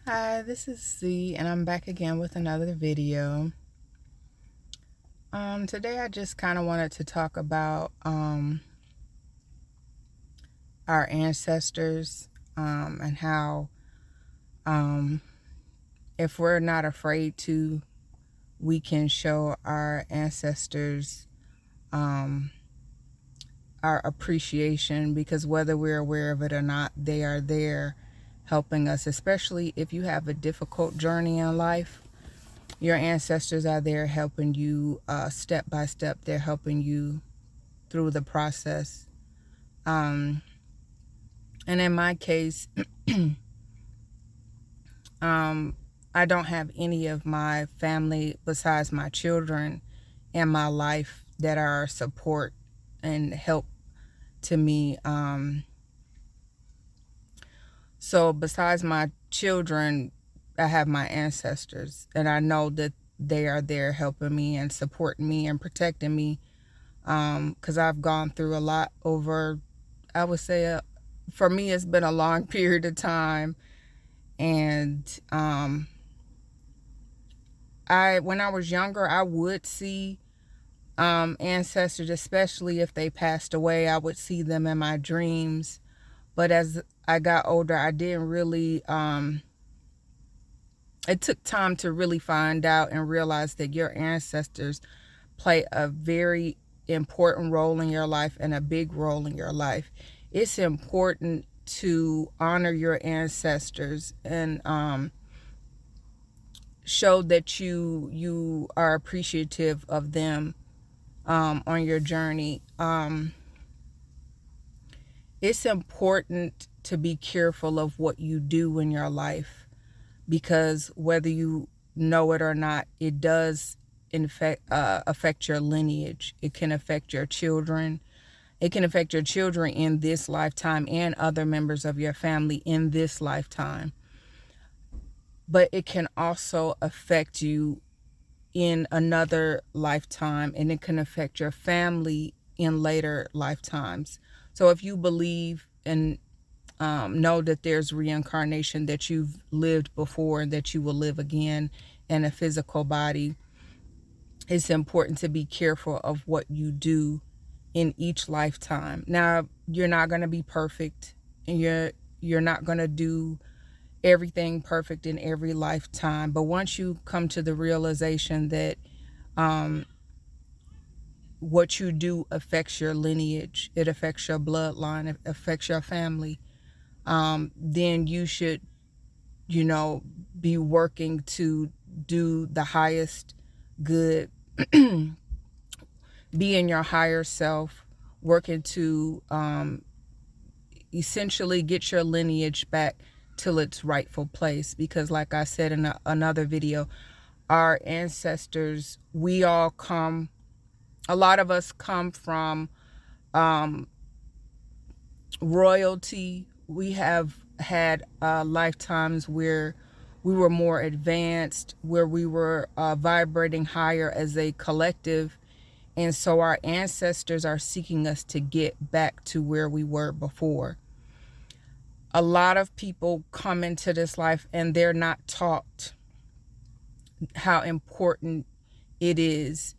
Hi, this is Z, and I'm back again with another video. Today I just kind of wanted to talk about our ancestors, and how if we're not afraid to, we can show our ancestors our appreciation, because whether we're aware of it or not, they are there helping us, especially if you have a difficult journey in life. Your ancestors are there helping you step by step. They're helping you through the process. And in my case, I don't have any of my family besides my children in my life that are support and help to me. So besides my children, I have my ancestors, and I know that they are there helping me and supporting me and protecting me, because I've gone through a lot over, I would say, for me, it's been a long period of time. And when I was younger, I would see ancestors, especially if they passed away. I would see them in my dreams. But as I got older, I didn't really, it took time to really find out and realize that your ancestors play a very important role in your life and a big role in your life. It's important to honor your ancestors and show that you are appreciative of them on your journey. It's important to be careful of what you do in your life, because whether you know it or not, it does affect your lineage. It can affect your children. It can affect your children in this lifetime and other members of your family in this lifetime. But it can also affect you in another lifetime, and it can affect your family in later lifetimes. So if you believe and know that there's reincarnation, that you've lived before and that you will live again in a physical body, it's important to be careful of what you do in each lifetime. Now, you're not going to be perfect, and you're not going to do everything perfect in every lifetime. But once you come to the realization that what you do affects your lineage, it affects your bloodline, it affects your family, then you should, be working to do the highest good, be in your higher self, working to essentially get your lineage back to its rightful place. Because like I said in another video, our ancestors, a lot of us come from royalty. We have had lifetimes where we were more advanced, where we were vibrating higher as a collective. And so our ancestors are seeking us to get back to where we were before. A lot of people come into this life and they're not taught how important it is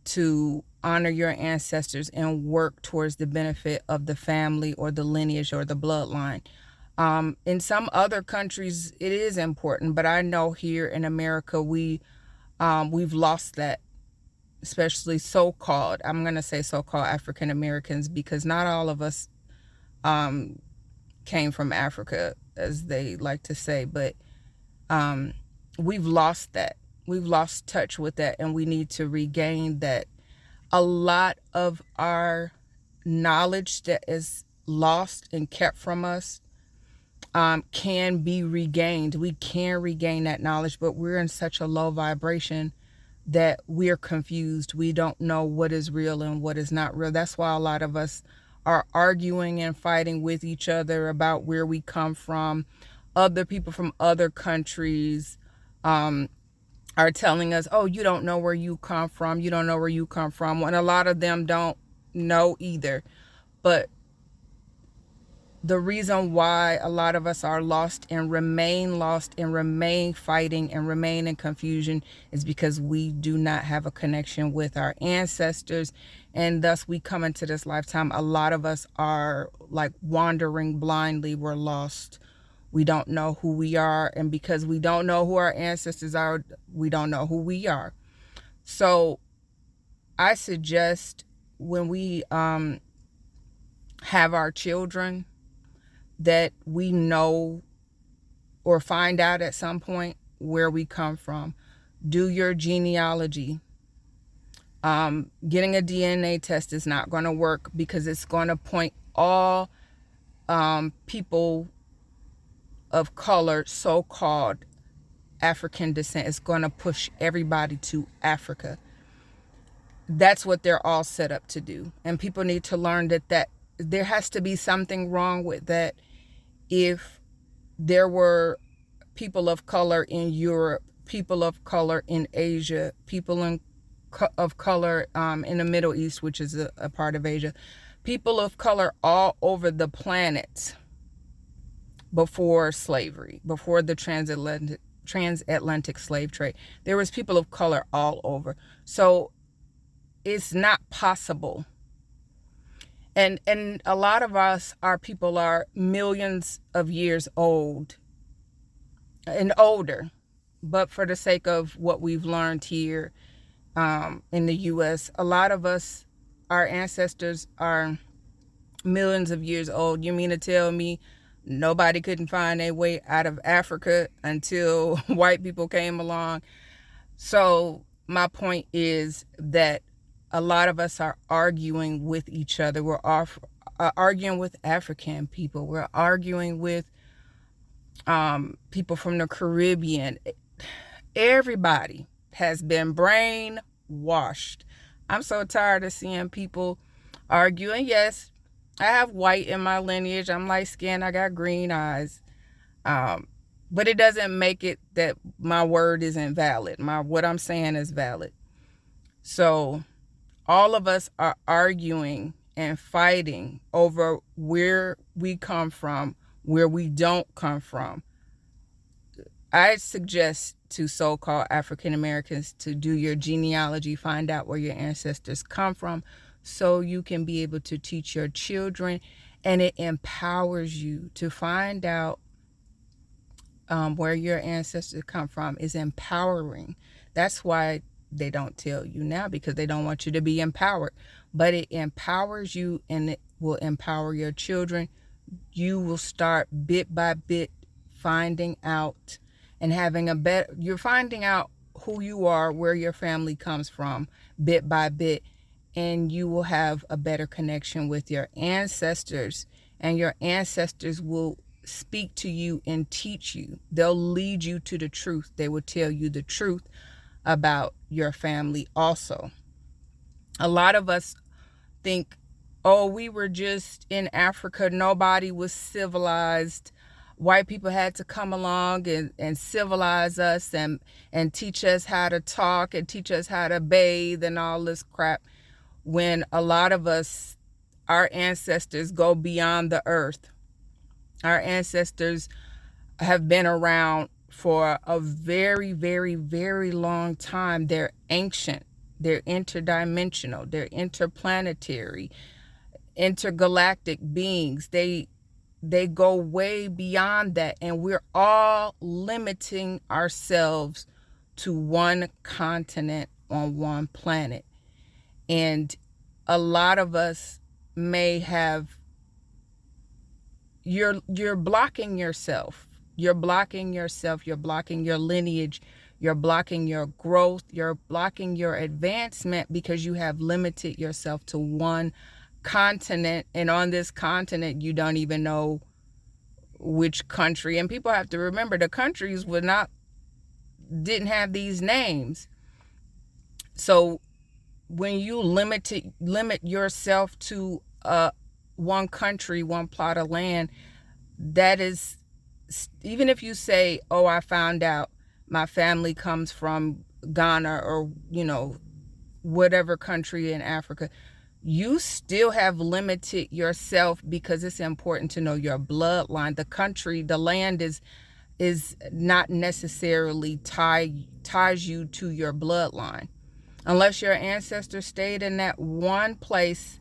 to honor your ancestors and work towards the benefit of the family or the lineage or the bloodline. In some other countries, it is important, but I know here in America, we've lost that, especially so-called, I'm going to say so-called African Americans, because not all of us came from Africa, as they like to say, but we've lost that. We've lost touch with that, and we need to regain that. A lot of our knowledge that is lost and kept from us can be regained. We can regain that knowledge, but we're in such a low vibration that we're confused. We don't know what is real and what is not real. That's why a lot of us are arguing and fighting with each other about where we come from. Other people from other countries are telling us, oh, you don't know where you come from. You don't know where you come from. And a lot of them don't know either. But the reason why a lot of us are lost and remain fighting and remain in confusion is because we do not have a connection with our ancestors, and thus we come into this lifetime. A lot of us are like wandering blindly. We're lost. We don't know who we are, and because we don't know who our ancestors are, we don't know who we are. So I suggest when we have our children, that we know or find out at some point where we come from. Do your genealogy. Getting a DNA test is not going to work because it's going to point all people of color, so-called African descent. It's going to push everybody to Africa. That's what they're all set up to do. And people need to learn that there has to be something wrong with that. If there were people of color in Europe, people of color in Asia, people of color in the Middle East, which is a part of Asia, people of color all over the planet before slavery, before the transatlantic slave trade, there was people of color all over. So it's not possible. And a lot of us, our people are millions of years old and older. But for the sake of what we've learned here in the U.S., a lot of us, our ancestors are millions of years old. You mean to tell me nobody couldn't find their way out of Africa until white people came along? So my point is that a lot of us are arguing with each other. We're arguing with African people. We're arguing with people from the Caribbean. Everybody has been brainwashed. I'm so tired of seeing people arguing. Yes, I have white in my lineage. I'm light skinned. I got green eyes. But it doesn't make it that my word isn't valid. What I'm saying is valid. So all of us are arguing and fighting over where we come from, where we don't come from. I suggest to so-called African Americans to do your genealogy, find out where your ancestors come from, so you can be able to teach your children, and it empowers you to find out where your ancestors come from. Is empowering. That's why they don't tell you now, because they don't want you to be empowered. But it empowers you, and it will empower your children. You will start bit by bit finding out and having a better, you're finding out who you are, where your family comes from, bit by bit, and you will have a better connection with your ancestors, and your ancestors will speak to you and teach you. They'll lead you to the truth. They will tell you the truth about your family also. A lot of us think, oh, we were just in Africa. Nobody was civilized. White people had to come along and civilize us and teach us how to talk and teach us how to bathe and all this crap. When a lot of us, our ancestors go beyond the earth. Our ancestors have been around for a very, very, very long time. They're ancient. They're interdimensional. They're interplanetary, intergalactic beings. They go way beyond that, and we're all limiting ourselves to one continent on one planet. And a lot of us may have, you're blocking yourself. You're blocking yourself. You're blocking your lineage. You're blocking your growth. You're blocking your advancement because you have limited yourself to one continent. And on this continent, you don't even know which country. And people have to remember, the countries didn't have these names. So when you limit yourself to one country, one plot of land, that is, even if you say, oh, I found out my family comes from Ghana or, whatever country in Africa, you still have limited yourself, because it's important to know your bloodline. The country, the land is not necessarily ties you to your bloodline, unless your ancestors stayed in that one place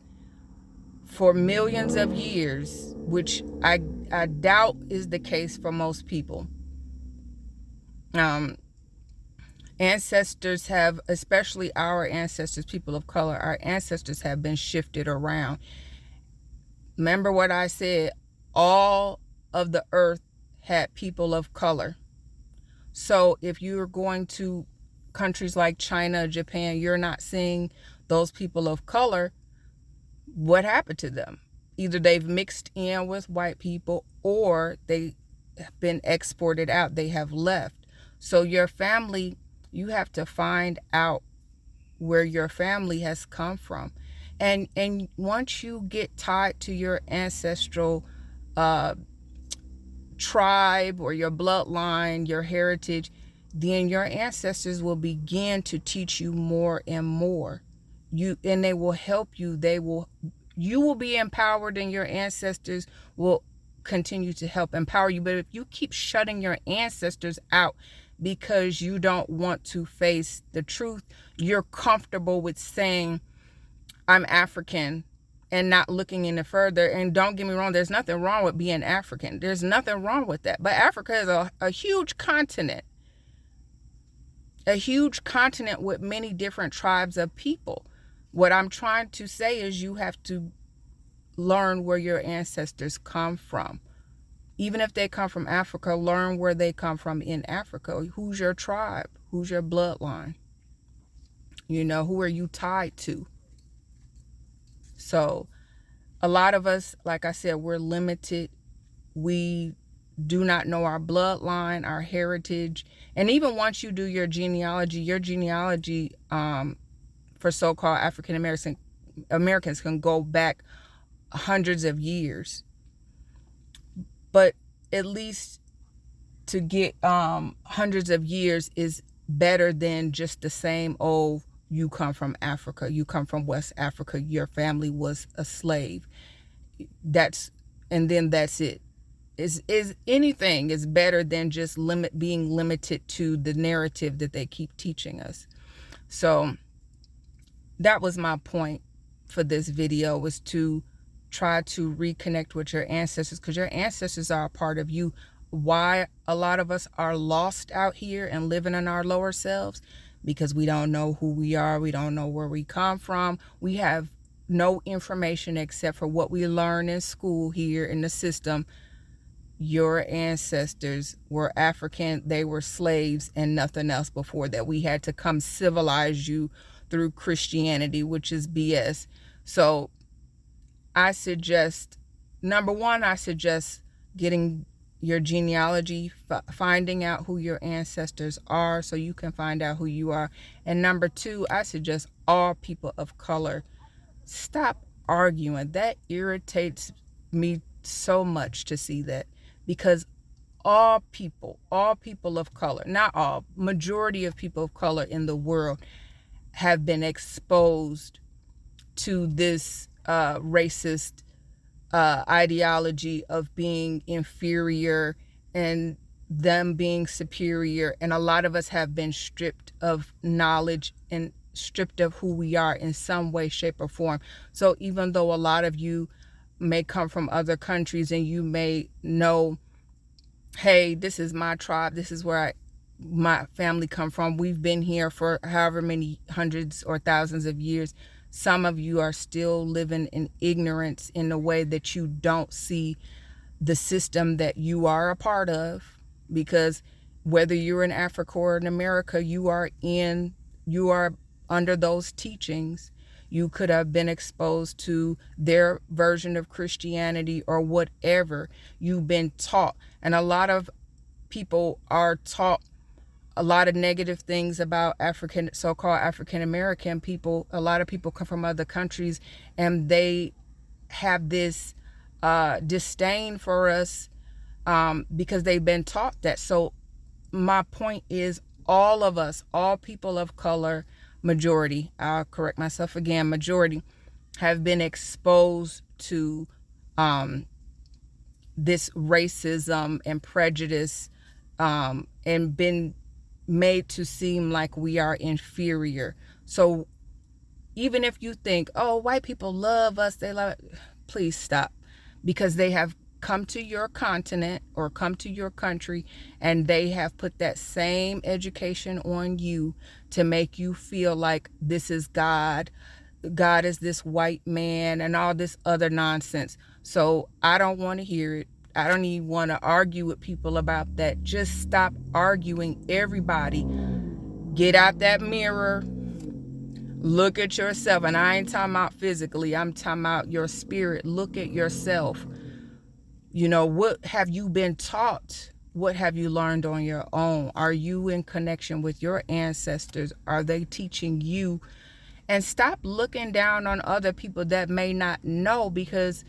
for millions of years, which I doubt is the case for most people. Ancestors have, especially our ancestors, people of color, our ancestors have been shifted around. Remember what I said, all of the earth had people of color. So if you're going to countries like China, Japan, you're not seeing those people of color. What happened to them? Either they've mixed in with white people, or they have been exported out. They have left. So your family, you have to find out where your family has come from. And once you get tied to your ancestral tribe or your bloodline, your heritage, then your ancestors will begin to teach you more and more. And they will help you. You will be empowered, and your ancestors will continue to help empower you. But if you keep shutting your ancestors out because you don't want to face the truth, you're comfortable with saying, I'm African, and not looking any further. And don't get me wrong, there's nothing wrong with being African. There's nothing wrong with that. But Africa is a huge continent. A huge continent with many different tribes of people. What I'm trying to say is you have to learn where your ancestors come from. Even if they come from Africa, learn where they come from in Africa. Who's your tribe? Who's your bloodline? Who are you tied to? So a lot of us, like I said, we're limited. We do not know our bloodline, our heritage. And even once you do your genealogy for so-called African Americans can go back hundreds of years. But at least to get hundreds of years is better than just the same old, you come from Africa, you come from West Africa, your family was a slave. And then that's it. Is anything is better than just being limited to the narrative that they keep teaching us. So that was my point for this video, was to try to reconnect with your ancestors, because your ancestors are a part of you. Why a lot of us are lost out here and living in our lower selves? Because we don't know who we are. We don't know where we come from. We have no information except for what we learn in school here in the system. Your ancestors were African, they were slaves, and nothing else before that. We had to come civilize you through Christianity, which is BS. So I suggest, number one, I suggest getting your genealogy, finding out who your ancestors are so you can find out who you are. And number two, I suggest all people of color stop arguing. That irritates me so much to see that, because all people of color, not all, majority of people of color in the world have been exposed to this racist ideology of being inferior and them being superior. And a lot of us have been stripped of knowledge and stripped of who we are in some way, shape, or form. So even though a lot of you may come from other countries and you may know, hey, this is my tribe, this is where my family come from, we've been here for however many hundreds or thousands of years, some of you are still living in ignorance in a way that you don't see the system that you are a part of. Because whether you're in Africa or in America, you are under those teachings. You could have been exposed to their version of Christianity or whatever you've been taught. And a lot of people are taught a lot of negative things about so-called African American people. A lot of people come from other countries and they have this disdain for us because they've been taught that. So my point is, all of us, all people of color, majority, I'll correct myself again, majority, have been exposed to this racism and prejudice, and been made to seem like we are inferior. So even if you think, oh, white people love us, they love it, please stop, because they have come to your continent or come to your country, and they have put that same education on you to make you feel like this is God is this white man and all this other nonsense. So I don't want to hear it. I don't even want to argue with people about that. Just stop arguing. Everybody, get out that mirror, look at yourself. And I ain't talking about physically, I'm talking about your spirit. Look at yourself. You know, what have you been taught? What have you learned on your own? Are you in connection with your ancestors? Are they teaching you? And stop looking down on other people that may not know, because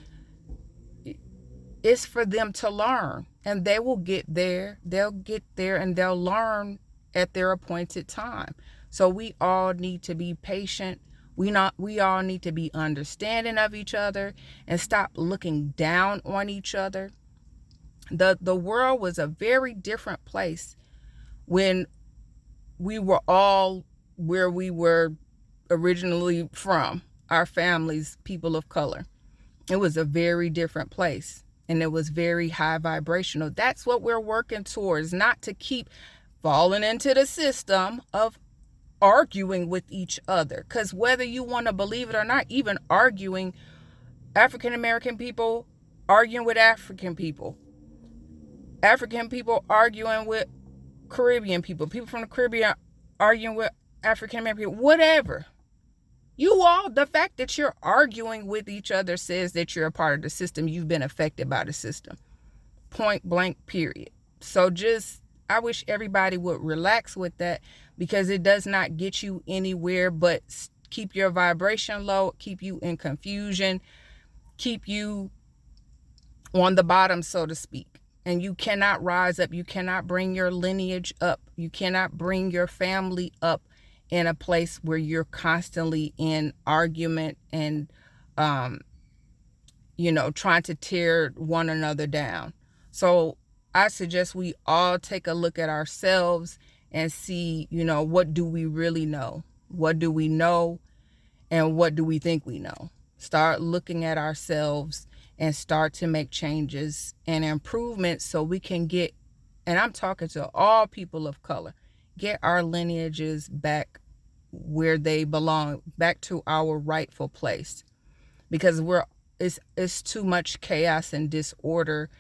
it's for them to learn, and they will get there. They'll get there and they'll learn at their appointed time. So we all need to be patient. We all need to be understanding of each other and stop looking down on each other. The world was a very different place when we were all where we were originally from, our families, people of color. It was a very different place, and it was very high vibrational. That's what we're working towards, not to keep falling into the system of arguing with each other. Because whether you want to believe it or not, even arguing, African American people arguing with African people, African people arguing with Caribbean people, people from the Caribbean arguing with African American people, whatever. You all, the fact that you're arguing with each other says that you're a part of the system. You've been affected by the system. Point blank, period. So I wish everybody would relax with that, because it does not get you anywhere but keep your vibration low, keep you in confusion, keep you on the bottom, so to speak. And you cannot rise up. You cannot bring your lineage up. You cannot bring your family up in a place where you're constantly in argument and, trying to tear one another down. So I suggest we all take a look at ourselves and see, what do we really know? What do we know? And what do we think we know? Start looking at ourselves and start to make changes and improvements so we can get, and I'm talking to all people of color, get our lineages back where they belong, back to our rightful place, because it's too much chaos and disorder,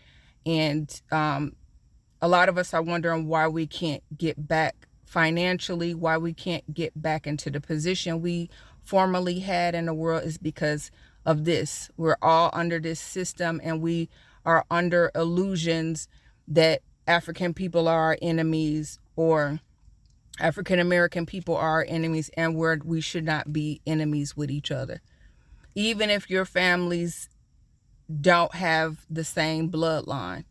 and a lot of us are wondering why we can't get back financially, why we can't get back into the position we formerly had in the world. Is because of this. We're all under this system, and we are under illusions that African people are our enemies, or African American people are our enemies, and we should not be enemies with each other. Even if your families don't have the same bloodline,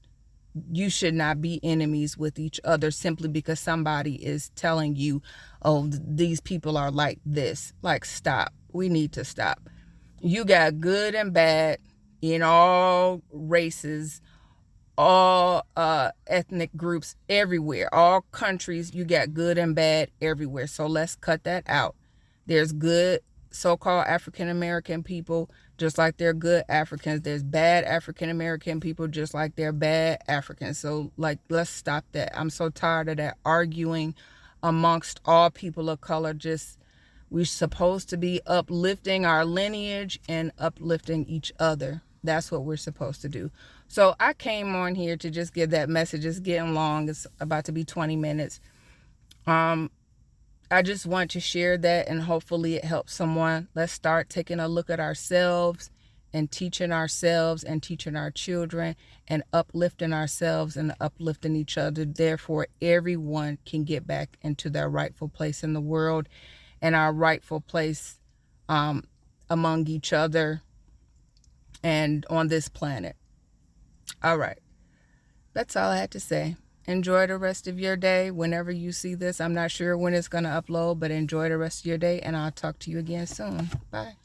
you should not be enemies with each other simply because somebody is telling you, oh, these people are like this. Like, stop. We need to stop. You got good and bad in all races, all ethnic groups, everywhere, all countries. You got good and bad everywhere. So let's cut that out. There's good so-called African American people, just like they're good Africans. There's bad African American people, just like they're bad Africans. So, let's stop that. I'm so tired of that arguing amongst all people of color. We're supposed to be uplifting our lineage and uplifting each other. That's what we're supposed to do. So I came on here to just give that message. It's getting long. It's about to be 20 minutes. I just want to share that, and hopefully it helps someone. Let's start taking a look at ourselves and teaching ourselves and teaching our children and uplifting ourselves and uplifting each other. Therefore, everyone can get back into their rightful place in the world and our rightful place among each other and on this planet. All right. That's all I had to say. Enjoy the rest of your day whenever you see this. I'm not sure when it's going to upload, but enjoy the rest of your day, and I'll talk to you again soon. Bye.